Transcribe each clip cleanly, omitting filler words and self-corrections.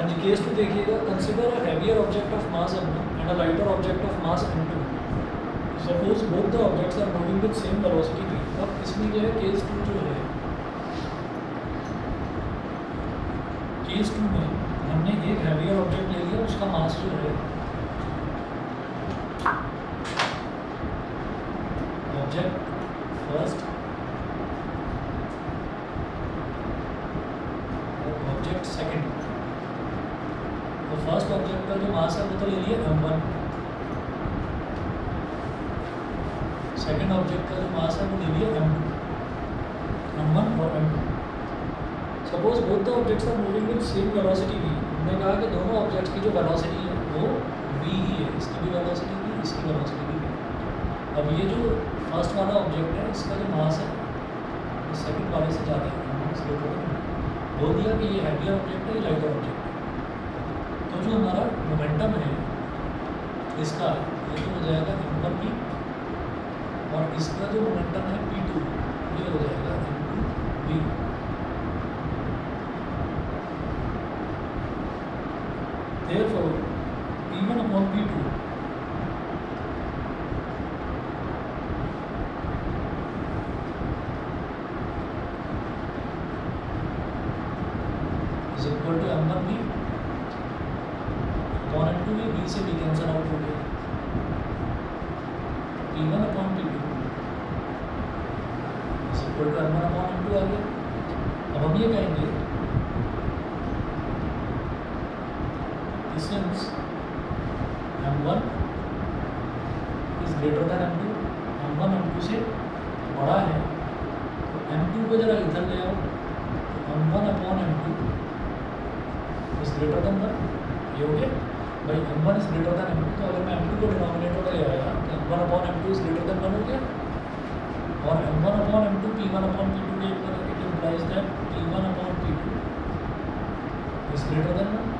हाँ जी, case two देखिएगा, consider a heavier object of mass m1 and a lighter object of mass m2। Suppose both the objects are moving with same velocity v। अब इसमें जो है case to जो है, case to में हमने एक हैवियर ऑब्जेक्ट ले लिया, उसका मास जो है ऑब्जेक्ट फर्स्ट और ऑब्जेक्ट सेकंड। तो फर्स्ट ऑब्जेक्ट का जो मास है वो तो ले लिया m1, सेकंड ऑब्जेक्ट का जो मास है वो ले लिया m1 और m2। Suppose both the objects are moving with same velocity v। हमने कहा कि दोनों ऑब्जेक्ट्स की जो वेलोसिटी है वो v ही है, इसकी भी वेलोसिटी v, इसकी वेलोसिटी भी v। अब ये जो फर्स्ट वाला ऑब्जेक्ट है इसका जो मास है वो सेकंड वाले से ज़्यादा है, इसलिए बोल दिया कि ये हैवियर ऑब्जेक्ट है, ये लाइटर ऑब्जेक्ट है। तो जो हमारा मोमेंटम है इसका, ये तो हो जाएगा m1v, और इसका जो मोमेंटम है p2, ये हो जाएगा m2v। Therefore, p1 upon p2 is equal to m1v upon m2v। v से v कैंसल आउट हो गया, p1 upon p2 is equal to m1 upon m2 आ गया। अब हम ये कहेंगे since m1 is greater than m2, m1 m2 से बड़ा है, तो m2 को जरा इधर ले आओ, तो m1 upon m2 is greater than 1। ये हो गया भाई, m1 is greater than m2, तो अगर मैं m2 को डिनोमिनेटर में ले आया तो m1 upon m2 is greater than 1 हो गया, और m1 upon m2 p1 upon p2 के इक्वल है। It implies that p1 upon p2 is greater than 1।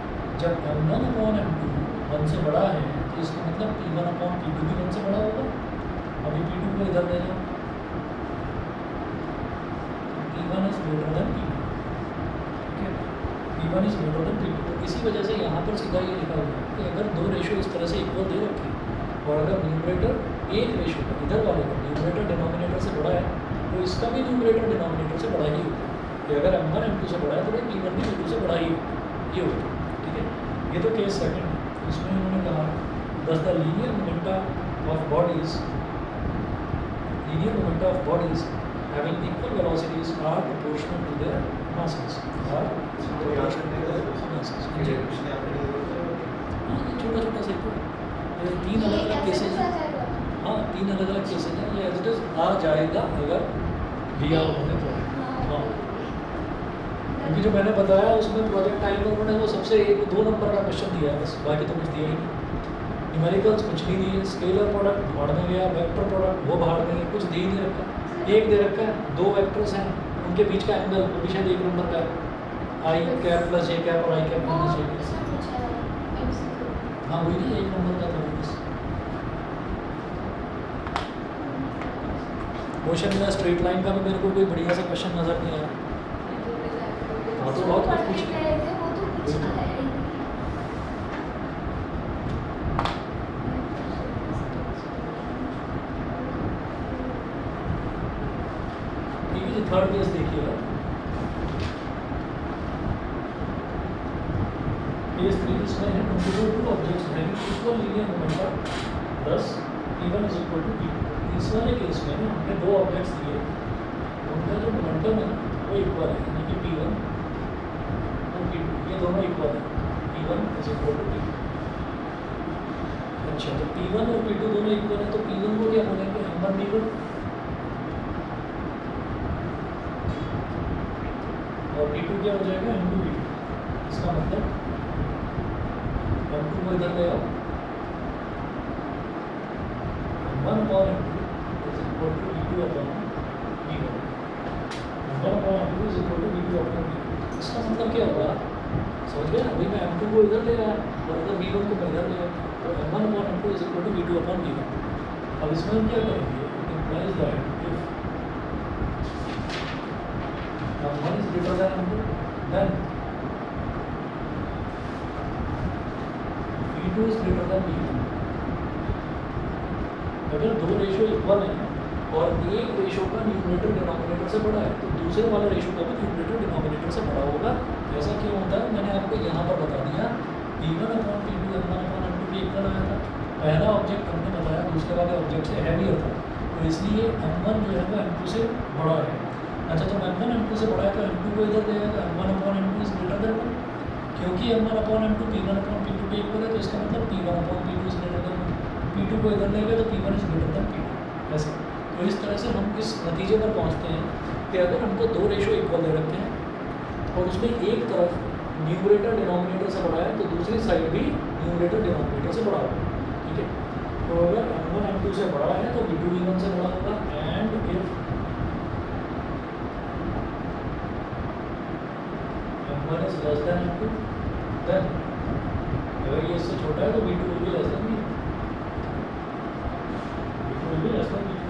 जब m1 अपॉन m2 1 से बड़ा है तो इसका मतलब p1 अपॉन p2 भी 1 से बड़ा होगा। अभी p2 को इधर ले जाओ, p1 is greater then p2, ठीक है, p1 is greater then p2। तो इसी वजह से यहाँ पर सीधा ये लिखा हुआ है कि अगर दो रेशो इस तरह से इक्वल दे रखे और अगर न्यूमरेटर एक रेशो का इधर वाले का न्यूमरेटर डिनोमिनेटर से बड़ा है तो इसका भी न्यूमरेटर डिनोमिनेटर से बड़ा ही होगा। कि अगर m1 m2 से बड़ा है तो भाई p1 भी p2 से बड़ा ही ये होगा, ठीक है। ये तो केस सेकंड है। इसमें उन्होंने कहा thus the linear momenta of bodies having equal velocities are proportional to their masses. छोटा छोटा सा ये तीन अलग अलग केसेज हैं। हाँ, तीन अलग अलग केसेज हैं। ये एज इट इज आ जाएगा अगर दिया उन्होंने तो। हाँ, क्योंकि जो मैंने बताया उसमें प्रोजेक्ट टाइम में उन्होंने वो सबसे 1-2 नंबर का क्वेश्चन दिया है, बस बाकी तो कुछ दिया ही नहीं। न्यूमेरिकल्स कुछ नहीं दिए, स्केलर प्रोडक्ट भाड़ में गया, वेक्टर प्रोडक्ट वो भाड़ में गया, कुछ दे ही नहीं रखा। एक दे रखा है, 2 वेक्टर्स हैं, उनके बीच का एंगल वो भी शायद 1 नंबर का है, आई कैप प्लस जे कैप और आई कैप माइनस जे कैप। हाँ वही नहीं, 1 नंबर का था बस। मोशन में स्ट्रेट लाइन का भी मेरे को कोई बढ़िया सा क्वेश्चन नजर नहीं आया। हाँ तो बहुत कुछ पूछ थर्ड केस देखिएगा, केस 3 इसमें है टू ऑब्जेक्ट्स हैं equal linear momentum 10 p1 is equal to p2। इस वाले केस में हमने 2 ऑब्जेक्ट्स दिए, उनका जो मोमेंटम है वो इक्वल है, यानी कि p1 और p2 ये दोनों इक्वल है, p1 is equal to p2। अच्छा, तो p1 और p2 दोनों इक्वल है तो p1 को क्या बोलेंगे, m1 p1, और p2 क्या हो जाएगा, m2 p2। इसका मतलब m2 को इधर ले आओ, m1 upon m2 is equal to v2 upon v1। m1 upon m2 is equal to v2 upon v2। इसका मतलब क्या होगा, समझ गए ना? अभी मैं m2 को इधर ले आया और अगर v1 को मैं इधर ले आया तो m1 upon m2 is equal to v2 upon v1। अब इसमें हम क्या करेंगे, it implies that m1 is greater than m2 then P2 is greater than P1। अगर दो रेशियो इक्वल हैं और एक रेशियो का न्यूमरेटर डिनोमिनेटर से बड़ा है तो दूसरे वाले रेशियो का भी न्यूमरेटर डिनोमिनेटर से बड़ा होगा। ऐसा क्यों होता है मैंने आपको यहाँ पर बता दिया। P1 upon P2 M1 upon M2 भी इक्वल आया था। पहला ऑब्जेक्ट हमने बताया दूसरे वाले ऑब्जेक्ट से हैवियर था, तो इसलिए M1 जो है वो M2 से बड़ा है। अच्छा, जब M1 M2 से बड़ा है तो M2 को इधर देगा तो M1 upon M2 is greater then 1, क्योंकि M1 upon M2 P1 upon P2 के इक्वल है, तो इसका मतलब P1 upon P2 is greater then 1। P2 को इधर लेंगे तो P1 is greater then P2। ऐसे तो इस तरह से हम इस नतीजे पर पहुंचते हैं कि अगर हमको दो रेशियो इक्वल दे रखे हैं और उसमें एक तरफ न्यूमरेटर डिनोमिनेटर से बड़ा है तो दूसरी साइड भी न्यूमरेटर डिनोमिनेटर से बड़ा होगा। ठीक है, तो अगर M1 M2 से बड़ा है तो B2 B1 से बड़ा होगा। And if M1 is less than M2 then अगर ये इससे छोटा है तो B2 will be less than B1। B2 will be less than B1।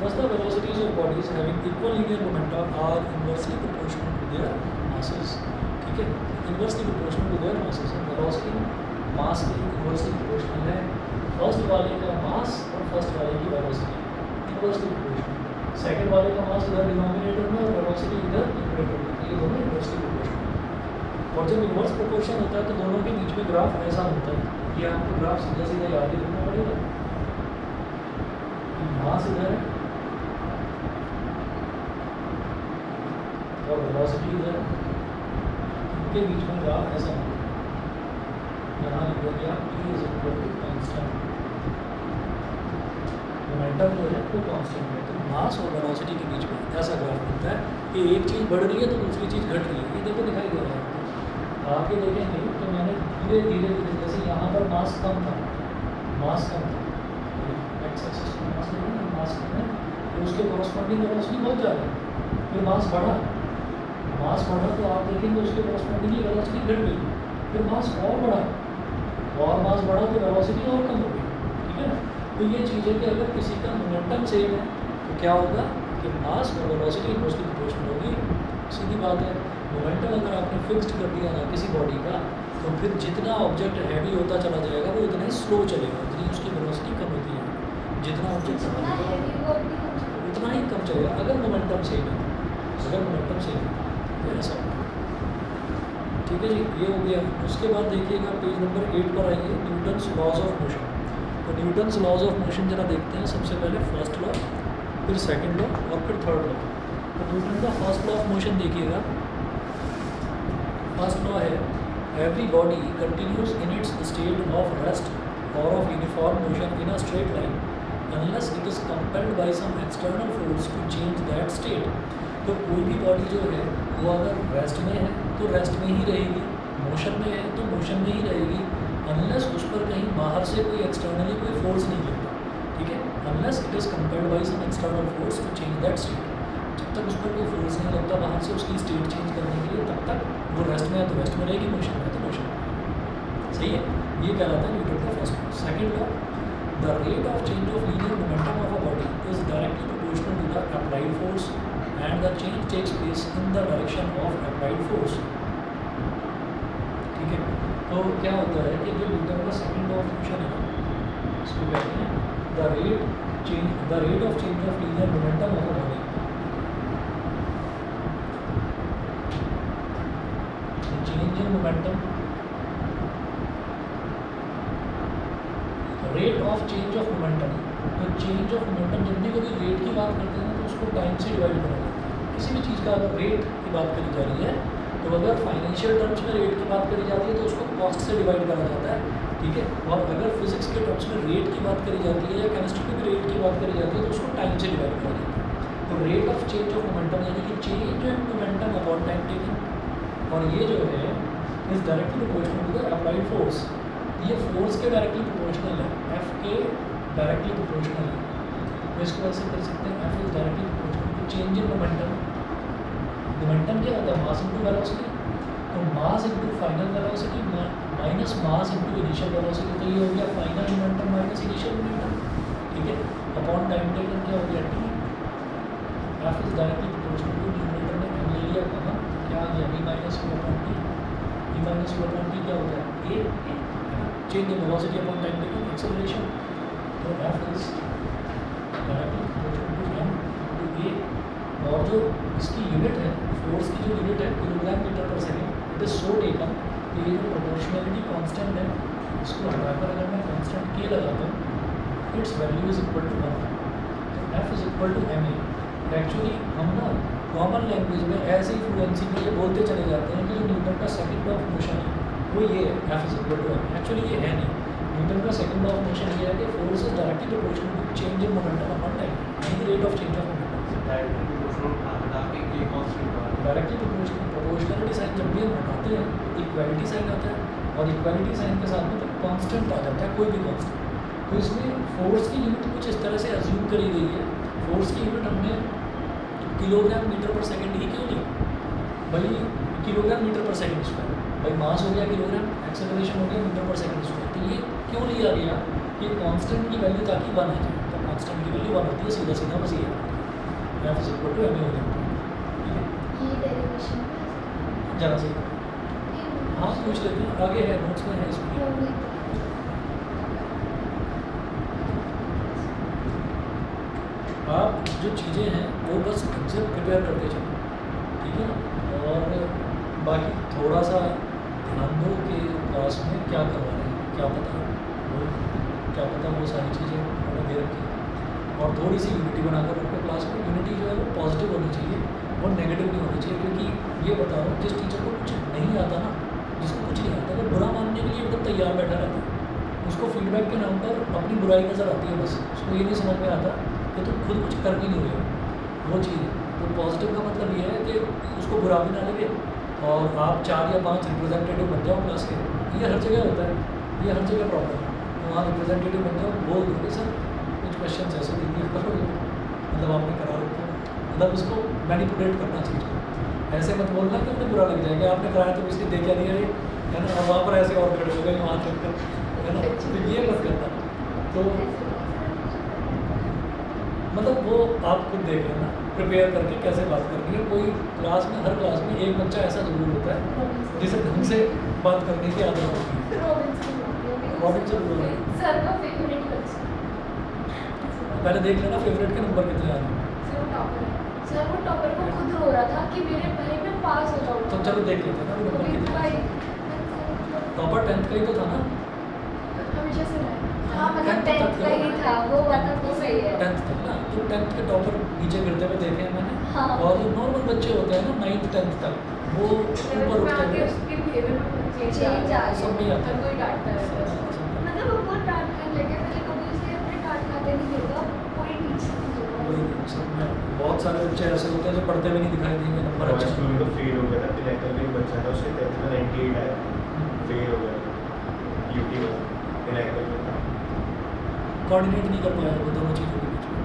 Thus the velocities of bodies having equal linear momenta are inversely proportional to their masses। ठीक है, inversely proportional to their masses। Velocity mass के inversely proportional है। First वाले का मास और first वाले की velocity inversely proportional. Second वाले का मास इधर डिनोमिनेटर में और वेलोसिटी इधर न्यूमरेटर में, ये दोनों इन्वर्सली प्रोपोर्शनल। और जब इन्वर्स प्रोपोर्शन होता है तो दोनों के बीच में ग्राफ ऐसा होता है। ये आपको ग्राफ सीधा सीधा याद ही रखना पड़ेगा। मास इधर है और वेलोसिटी इधर है, इनके बीच में ग्राफ ऐसा होगा। यहाँ लिख दिया गया P is equal to constant, momentum जो है वो कांस्टेंट है, तो मास और वेलोसिटी के बीच में ऐसा ग्राफ बनता है कि एक चीज़ बढ़ रही है तो दूसरी चीज़ घट रही है। ये देखो दिखाई दे रहा है, आगे देखेंगे तो मैंने धीरे धीरे जैसे यहाँ पर मास कम था, मास कम था, एक्स एक्सिस पर मास नहीं है, मास कम है, तो उसके कॉरस्पॉन्डिंग वेलोसिटी बहुत ज़्यादा है। फिर मास बढ़ा तो आप देखेंगे उसके कॉरस्पॉन्डिंगली वेलोसिटी घट गई। फिर मास और बढ़ा तो वेलोसिटी और कम हो गई। ठीक है ना, तो ये चीज़ है कि अगर किसी का मोमेंटम सेम है तो क्या होगा कि मास और वेलोसिटी इन्वर्सली प्रोपोर्शनल होगी। सीधी बात है, मोमेंटम अगर आपने फिक्स्ड कर दिया ना किसी बॉडी का तो फिर जितना ऑब्जेक्ट हैवी होता चला जाएगा वो उतना ही स्लो चलेगा, उतनी उसकी वेलोसिटी कम होती है। जितना ऑब्जेक्ट उतना ही कम चलेगा अगर मोमेंटम सेम है, ऐसा। ठीक है जी, ये हो गया। उसके बाद देखिएगा पेज नंबर 8 पर आइए, न्यूटन्स लॉज ऑफ मोशन। तो न्यूटन्स लॉज ऑफ मोशन जरा देखते हैं। सबसे पहले फर्स्ट लॉ, फिर सेकंड लॉ और फिर थर्ड लॉ। तो न्यूटन का फर्स्ट लॉ ऑफ मोशन देखिएगा। फर्स्ट लॉ है every body continues in its state of rest और of uniform motion in a straight line unless it is compelled by some external force to change that state. तो कोई भी body जो है वो अगर रेस्ट में है तो रेस्ट में ही रहेगी, मोशन में है तो मोशन में ही रहेगी, अनलेस उस पर कहीं बाहर से कोई एक्सटर्नली कोई फोर्स नहीं लगता। ठीक है, unless it is compelled by some external force to change that state. जब तक उस पर कोई फोर्स नहीं लगता बाहर से उसकी स्टेट चेंज करने के लिए, तब तक वो रेस्ट में है तो रेस्ट में रहेगी, मोशन में है तो मोशन में रहेगी। सही है, ये कहलाता है न्यूटन का first law. Second law, the rate of change of linear momentum of a body is directly proportional to the applied force and the change takes place in the direction of applied force। ठीक है, तो क्या होता है कि जो Newton का second law of motion है इसको कहते हैं the rate of change of linear momentum of a body. Change in momentum, rate of change of momentum. तो चेंज ऑफ मोमेंटम जब भी कभी रेट की बात करते हैं तो उसको टाइम से डिवाइड करा जाता है। किसी भी चीज़ का अगर रेट की बात करी जा रही है तो अगर फाइनेंशियल टर्म्स में रेट की बात करी जाती है तो उसको कॉस्ट से डिवाइड करा जाता है। ठीक है, और अगर फिजिक्स के टर्म्स में रेट की बात करी जाती है या केमिस्ट्री में भी रेट की बात करी जाती है तो उसको टाइम से डिवाइड करा जाता है। तो rate of change of momentum यानी कि change in momentum upon time taken, और ये जो है is directly proportional to the applied force. ये फोर्स के डायरेक्टली प्रोपोर्शनल है, एफ के डायरेक्टली प्रोपोर्शनल है। तो इसको ऐसे कर सकते हैं, F is directly proportional to change in momentum. Momentum क्या होता है, मास इनटू वेलोसिटी। तो mass into final velocity minus mass into initial velocity, तो ये हो गया final momentum minus initial momentum. ठीक है, अपॉन टाइम टेकन क्या हो गया T. F is directly proportional to numerator में एम ले लिया, कहाँ क्या आ गया v minus 4 upon T. v minus 4 upon T क्या हो गया A. Change in velocity upon time taken acceleration. तो F is directly proportional to M to A, और जो इसकी यूनिट है, फोर्स की जो यूनिट है किलोग्राम मीटर पर second, it is so taken कि ये जो प्रोपोर्शनलिटी कांस्टेंट है इसको हटाकर अगर मैं कांस्टेंट के लगाता हूँ, its value is equal to 1। तो F is equal to M A. Actually हम ना कॉमन लैंग्वेज में ऐसे ही फ्लुएंसी में ये बोलते चले जाते हैं कि जो न्यूटन का सेकंड लॉ ऑफ मोशन है वो ये है, F is equal to M. Actually ये है नहीं। न्यूटन का सेकंड लॉ ऑफ मोशन ये है कि force is directly proportional to change in momentum upon time, नहीं rate of change of momentum. Directly proportionality sign जब भी हम हटाते हैं इक्वालिटी साइन आता है, और इक्वालिटी साइन के साथ में तो कांस्टेंट आ जाता है, कोई भी कांस्टेंट। तो इसमें फोर्स की यूनिट कुछ इस तरह से अज्यूम करी गई है। फोर्स की यूनिट हमने किलोग्राम मीटर पर सेकंड ही क्यों ली भाई, किलोग्राम मीटर पर सेकंड स्क्वायर, भाई मास हो गया किलोग्राम, एक्सेलरेशन हो गया मीटर पर सेकंड स्क्वायर। तो ये क्यों लिया गया कि कांस्टेंट की वैल्यू ताकि 1 आ जाए, तो कांस्टेंट की वैल्यू 1 होती है, सीधा सीधा बस ये F is equal to M A हो जाता है। ये डेरिवेशन ज़रा से हाँ पूछ लेते हैं, आगे है नोट्स में है इसमें। आप जो चीज़ें हैं वो बस ढंग से प्रिपेयर करके चलो, ठीक है ना। और बाकी थोड़ा सा ध्यान दो कि क्लास में क्या करवा रहे हैं, क्या पता वो सारी चीज़ें उन्होंने दे रखी है। और थोड़ी सी यूनिटी बनाकर रखो क्लास में। यूनिटी जो है वो पॉजिटिव होनी चाहिए, वो नेगेटिव नहीं होनी चाहिए। क्योंकि ये बता रहा हूँ, जिस टीचर को कुछ नहीं आता ना, जिसको कुछ नहीं आता, वो बुरा मानने के लिए एकदम तैयार बैठा रहता है। उसको फीडबैक के नाम पर अपनी बुराई नज़र आती है, बस उसको ये नहीं समझ में आता कि तुम खुद कुछ कर भी नहीं रहे हो, वो चीज़ है। तो पॉजिटिव का मतलब ये है कि उसको बुरा भी ना लगे और आप 4 या 5 रिप्रेजेंटेटिव बन जाओ क्लास के। ये हर जगह होता है, ये हर जगह प्रॉब्लम है। तो वहाँ रिप्रेजेंटेटिव बन जाओ, बोल दो सर कुछ क्वेश्चन ऐसे देंगे करोगे, मतलब आपने करा रखा है, मतलब उसको मैनिपुलेट करना चाहिए। ऐसे मत बोलना कि उन्हें बुरा लग जाएगा, आपने कराया तो इसलिए दे क्या दिया ये, है ना। अब वहाँ पर ऐसे और खड़े हो गए वहाँ तक कर, है ना। तो ये मत करना। तो मतलब वो आप खुद देख लेना प्रिपेयर करके कैसे बात करनी है। कोई क्लास में, हर क्लास में एक बच्चा ऐसा जरूर होता है जिसे ढंग से बात करने की आदत होती है। रॉबिन्सन सर का फेवरेट बच्चा, पहले देख लेना फेवरेट के नंबर कितने आ रहे हैं। सर वो टॉपर को खुद रो रहा था कि मेरे भाई में पास हो जाऊँ। तो चलो देख लेते हैं ना नंबर कितने। टॉपर 10th का ही तो था ना, हमेशा से रहा है। हाँ मतलब 10th का ही था, वो बात तो सही है। 10th तक ना, तो 10th के टॉपर नीचे गिरते हुए देखे हैं मैंने। हाँ। और जो नॉर्मल बच्चे होते हैं ना 9th 10th तक, वो ऊपर उठते हुए उसके बिहेवियर में चेंज आ सब गया, नहीं आता। हर कोई डांटता रहता है। मतलब वो बहुत डांट खाने लगे, पहले कभी उसे अपने डांट खाते नहीं देखा, कोई टीचर की जरूरत वही सब में बहुत सारे बच्चे ऐसे होते हैं जो पढ़ते भी नहीं दिखाई देंगे, नंबर हमारे अच्छा स्कूल में तो फेल हो गया था। तिलैकर में एक बच्चा था, उसके 10th में 98 आया, फेल हो गया यूटी में। तिलैकर में था, कोऑर्डिनेट नहीं कर पाया वो दोनों चीज़ों के बीच में,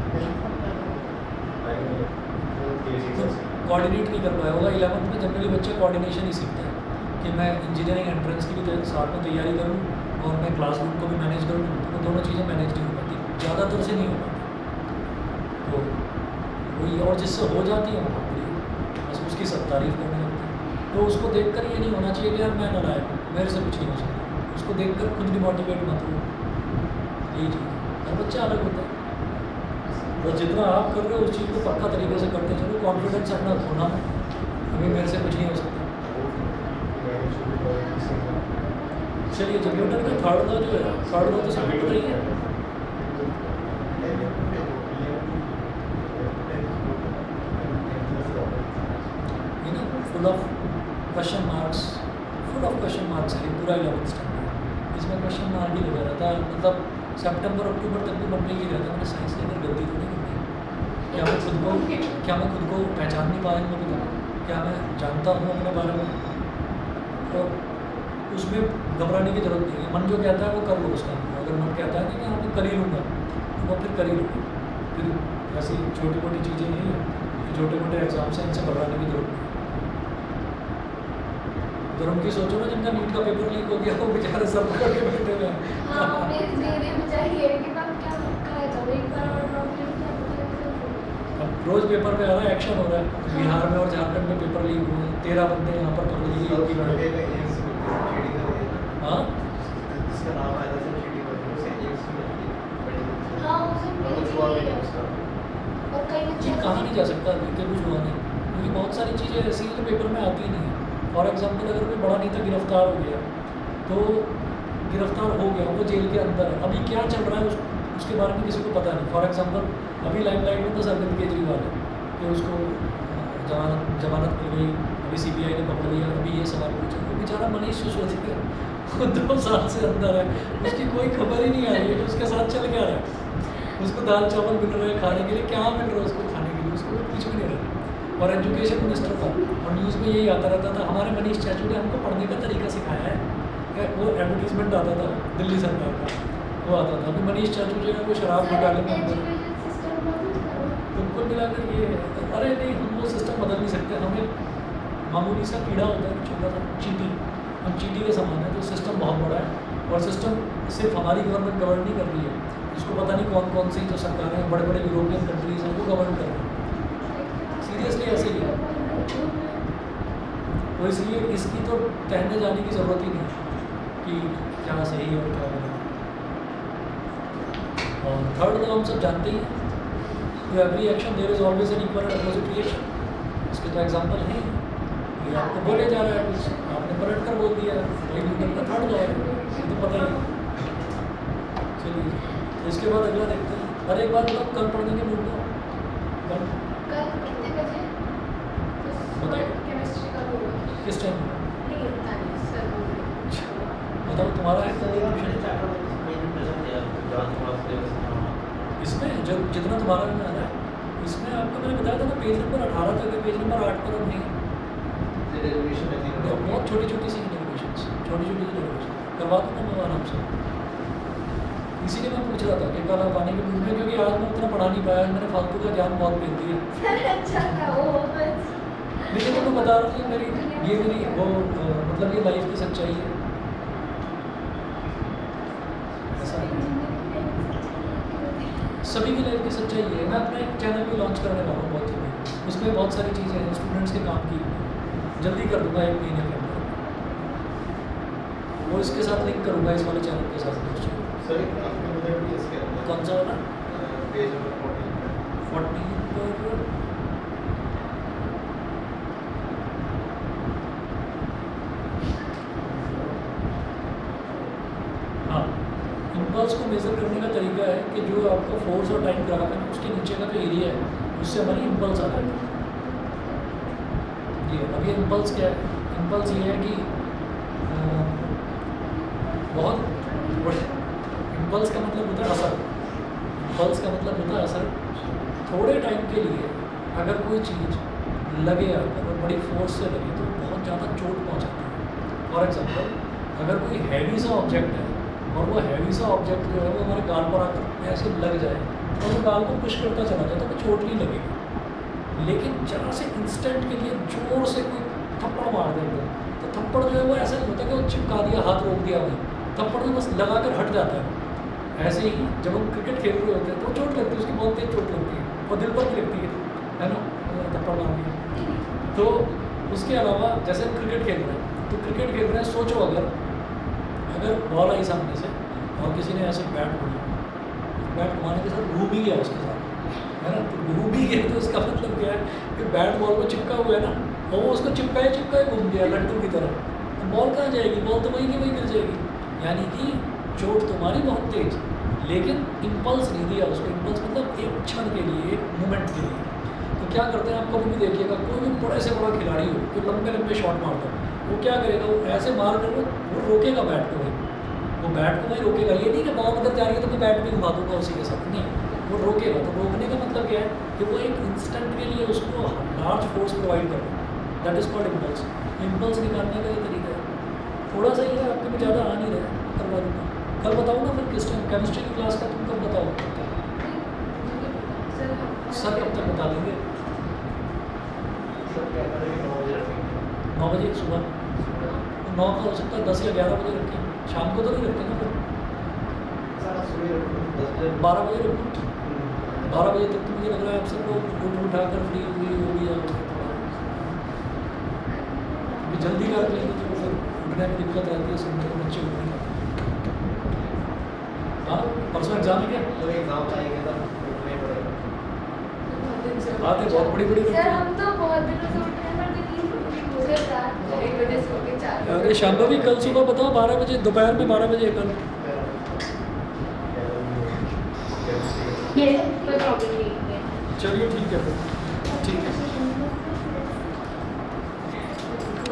कोऑर्डिनेट नहीं कर पाया होगा। 11th में जनरली बच्चा कोऑर्डिनेशन ही सीखता है कि मैं इंजीनियरिंग एंट्रेंस की भी साथ में तैयारी करूँ और मैं क्लासरूम को भी मैनेज करूँ, तो वो दोनों चीज़ें मैनेज नहीं हो पाती, ज़्यादातर से नहीं हो पाती। तो वही, और जिससे हो जाती है वो बहुत बड़ी, बस उसकी सब तारीफ करने लगती है। तो उसको देख कर ये नहीं होना चाहिए कि यार मैं नालायक हूँ, मेरे से कुछ नहीं हो सकता। उसको देख कर खुद डिमोटिवेट मत हो, यही चीज़। हर बच्चा अलग होता है, तो जितना आप कर रहे हो उस चीज़ को पक्का तरीके से करते चलो, कॉन्फिडेंस अपना खोना, अभी मेरे से कुछ नहीं हो सकता। चलिए जब न्यूटन का थर्ड लॉ जो है, थर्ड लॉ तो सबको पता ही है। ये ना full of question marks, full of question marks है पूरा 11th स्टैंडर्ड। इसमें क्वेश्चन मार्क ही लगा रहता है, मतलब सितंबर अक्टूबर तक भी बनने ही रहता है। मैंने साइंस लेकर गलती तो नहीं करनी, क्या मैं खुद को पहचान नहीं पाया अभी तक, क्या मैं जानता हूँ अपने बारे में। और उसमें घबराने की जरूरत नहीं है, मन जो कहता है वो कर लो उसका। अगर मन कहता है कि हाँ मैं कर ही लूँगा तो वो फिर कर ही लूँगा। फिर ऐसी छोटी मोटी चीज़ें नहीं है, छोटे मोटे एग्जाम्स हैं, इनसे घबराने की जरूरत नहीं। अगर उनकी सोचो ना जिनका नीट का पेपर लीक हो गया वो बेचारे सब पकड़ के बैठे हुए हैं। हाँ मेरे बेचारी है कि मैं क्या कहा था एक बार और प्रॉब्लम क्या पता अब रोज़ पेपर पे आ रहा है, एक्शन हो रहा है। बिहार में और झारखंड में पेपर लीक हुए हैं, 13 बंदे यहाँ पर पकड़ लिए यूपी में। हाँ इसका नाम आया था सर चीटी पर से एक सी हाँ वो सब और कुछ हुआ भी नहीं उसका और कई बच्चे ये कहाँ नहीं जा सकता अभी के कुछ हुआ नहीं, क्योंकि बहुत सारी चीज़ें ऐसी हैं जो पेपर में आती ही नहीं है। फॉर एग्जाम्पल अगर कोई बड़ा नेता गिरफ्तार हो गया तो गिरफ्तार हो गया, वो जेल के अंदर है, अभी क्या चल रहा है उसके बारे में किसी को पता नहीं। फॉर एग्जाम्पल अभी लाइमलाइट में तो अरविंद केजरीवाल है कि उसको जमानत मिल गई, अभी CBI ने पकड़ लिया, अभी ये सवाल पूछा। वो बेचारा मनीष सिसोदिया वो 2 साल से अंदर है, उसकी कोई खबर ही नहीं आ रही है कि उसके साथ चल क्या रहा है। उसको दाल चावल मिल रहे हैं खाने के लिए, क्या मिल रहा है उसको खाने के लिए, उसको कुछ भी नहीं रहा। और एजुकेशन मिनिस्टर था और न्यूज़ में यही आता रहता था, हमारे मनीष चाचू ने हमको पढ़ने का तरीका सिखाया है। वो एडवर्टीजमेंट आता था दिल्ली सरकार का, वो आता था। अभी मनीष चाचू जो है वो शराब घोटाले में अंदर है। तो कुल मिलाकर ये अरे नहीं, हम वो सिस्टम बदल नहीं सकते। हमें मामूली सा कीड़ा होता है छोटा सा चींटी, हम चींटी के समान है। तो सिस्टम बहुत बड़ा है और सिस्टम सिर्फ हमारी गवर्नमेंट गवर्न नहीं कर रही है, इसको पता नहीं कौन कौन सी जो सरकारें हैं, बड़े बड़े यूरोपियन कंट्रीज हैं, वो गवर्न कर रही हैं। सीरियसली ऐसे ही है। तो इसलिए इसकी तो कहने जाने की ज़रूरत ही नहीं है कि क्या सही है और क्या गलत। और थर्ड तो हम सब जानते ही हैं, to every action there is always an equal and opposite reaction. इसके तो एग्जांपल है, ये आपको बोले जा रहा है कुछ, आपने पलट कर बोल दिया, वही न्यूटन का थर्ड लॉ है, ये तो पता ही है। चलिए तो इसके बाद अगला देखते हैं। अरे एक बात बताओ, कल पढ़ने के मूड में कल कल कितने बजे? बताइए। केमिस्ट्री का बोलो। किस टाइम नहीं इतना नहीं सर बोल रहे। बताओ, तुम्हारा है कल मैंने ट्यूशन? चैप्टर में प्रेजेंट किया जॉन थॉमस सिलेबस इसमें जो जितना तुम्हारा में आ रहा है, इसमें आपको मैंने बताया था ना, पेज नंबर 18 तक है, पेज नंबर 8 पर अब नहीं है। डेरिवेशन है तो बहुत छोटी छोटी सी डेरिवेशंस, छोटी छोटी सी डेरिवेशन करवा दूँगा मैं आराम से। इसीलिए मैं पूछ रहा था कि कल आप आने के मूड में, क्योंकि आज मैं उतना पढ़ा नहीं पाया, मैंने फालतू का ज्ञान बहुत भेज दिया। अच्छा था वो बस। लेकिन तो मैं बता रहा हूँ कि मेरी वो मतलब ये लाइफ की सच्चाई है। ऐसा है। सभी की लाइफ की सच्चाई है। मैं अपना एक चैनल भी लॉन्च करने वाला हूँ बहुत जल्दी, उसमें बहुत सारी चीज़ें हैं स्टूडेंट्स के काम की, जल्दी कर दूंगा 1 महीने के अंदर। वो इसके साथ लिंक करूंगा, इस वाले चैनल के साथ। सर एक आपके उधर भी इसके अंदर कौन सा वाला? पेज नंबर 14 14 पर हाँ, इम्पल्स को मेज़र करने का तरीका है कि जो आपका फोर्स और टाइम ग्राफ है, उसके नीचे का जो एरिया है उससे हमारी इम्पल्स आ जाती है। ये अब ये इम्पल्स क्या है? इम्पल्स ये है कि बहुत इम्पल्स का मतलब होता है असर। इम्पल्स का मतलब होता है असर। थोड़े टाइम के लिए अगर कोई चीज़ लगे अगर और बड़ी फोर्स से लगे तो बहुत ज़्यादा चोट पहुँचाती है। फॉर एग्जांपल, अगर कोई हैवी सा ऑब्जेक्ट है और वो हैवी सा ऑब्जेक्ट जो है वो हमारे गाल पर आकर ऐसे लग जाए और वो गाल को पुश करता चला जाए तो हमें चोट नहीं लगेगी। लेकिन जरा से इंस्टेंट के लिए जोर से कोई थप्पड़ मार देंगे तो थप्पड़ जो है वो ऐसा नहीं होता कि वो चिपका दिया, हाथ रोक दिया, वही थप्पड़ तो बस लगा कर हट जाता है। ऐसे ही जब हम क्रिकेट खेल रहे होते हैं तो चोट लगती है, उसकी बहुत तेज चोट लगती है और दिल पर भी लगती है ना, थप्पड़ मार दिया। तो उसके अलावा जैसे हम क्रिकेट खेल रहे हैं तो क्रिकेट खेल रहे हैं, सोचो अगर बॉल आई सामने से और किसी ने ऐसे बैट घुमाने के साथ घूम ही गया उसके साथ, है ना, तो घूम ही गया तो इसका मतलब क्या है कि बैट बॉल को चिपका हुआ है ना, और वो उसको चिपकाए घूम गया लट्टू की तरह, तो बॉल कहाँ जाएगी? बॉल तो वहीं की वहीं गिर जाएगी। यानी कि चोट तुम्हारी बहुत तेज, लेकिन इम्पल्स नहीं दिया उसको। इम्पल्स मतलब एक क्षण के लिए, एक मोमेंट के लिए। तो क्या करते हैं, आप कभी भी देखिएगा, कोई भी बड़े से बड़ा खिलाड़ी हो जो लंबे शॉट मारता है, वो क्या करेगा, वो ऐसे मार कर वो रोकेगा बैट को, वो बैट को वहीं रोकेगा। ये नहीं कि बॉल अगर जा रही है तो मैं बैट भी घुमा दूंगा उसी के साथ, नहीं, वो रोकेगा। तो रोकने का मतलब क्या है कि वो एक इंस्टेंट के लिए उसको लार्ज फोर्स प्रोवाइड कर रहा है, that is called impulse. Impulse निकालने का ये तरीका है। थोड़ा सा ही है, आपके भी ज़्यादा आ नहीं रहा है, करवा दूँगा। कल बताओ ना फिर किस टाइम केमिस्ट्री की क्लास का, तुम कब बताओ? सर कब तक बता देंगे? 9 बजे सुबह। तो 9 का हो सकता है 10 या 11 बजे रखें, शाम को तो नहीं रखते ना फिर, 12 बजे रखो। 12 बजे तक तो मुझे लग रहा है आप सबको उठाकर फ्री हो गया थोड़ा, जल्दी कर लेंगे तो फिर उठने में दिक्कत रहती है, सुनते हैं बच्चे उठने का। हाँ परसों एग्जाम है क्या? तो एग्जाम आएंगे तब उठना ही पड़ेगा। बातें बहुत बड़ी बड़ी सर हम तो बहुत दिनों से उठ रहे हैं पर नींद पूरी हो रही है। रात 1 बजे सो के 4 बजे। अरे शांभवी कल सुबह बताओ 12 बजे, दोपहर में 12 बजे कल। ये कोई प्रॉब्लम नहीं है। चलिए ठीक है फिर।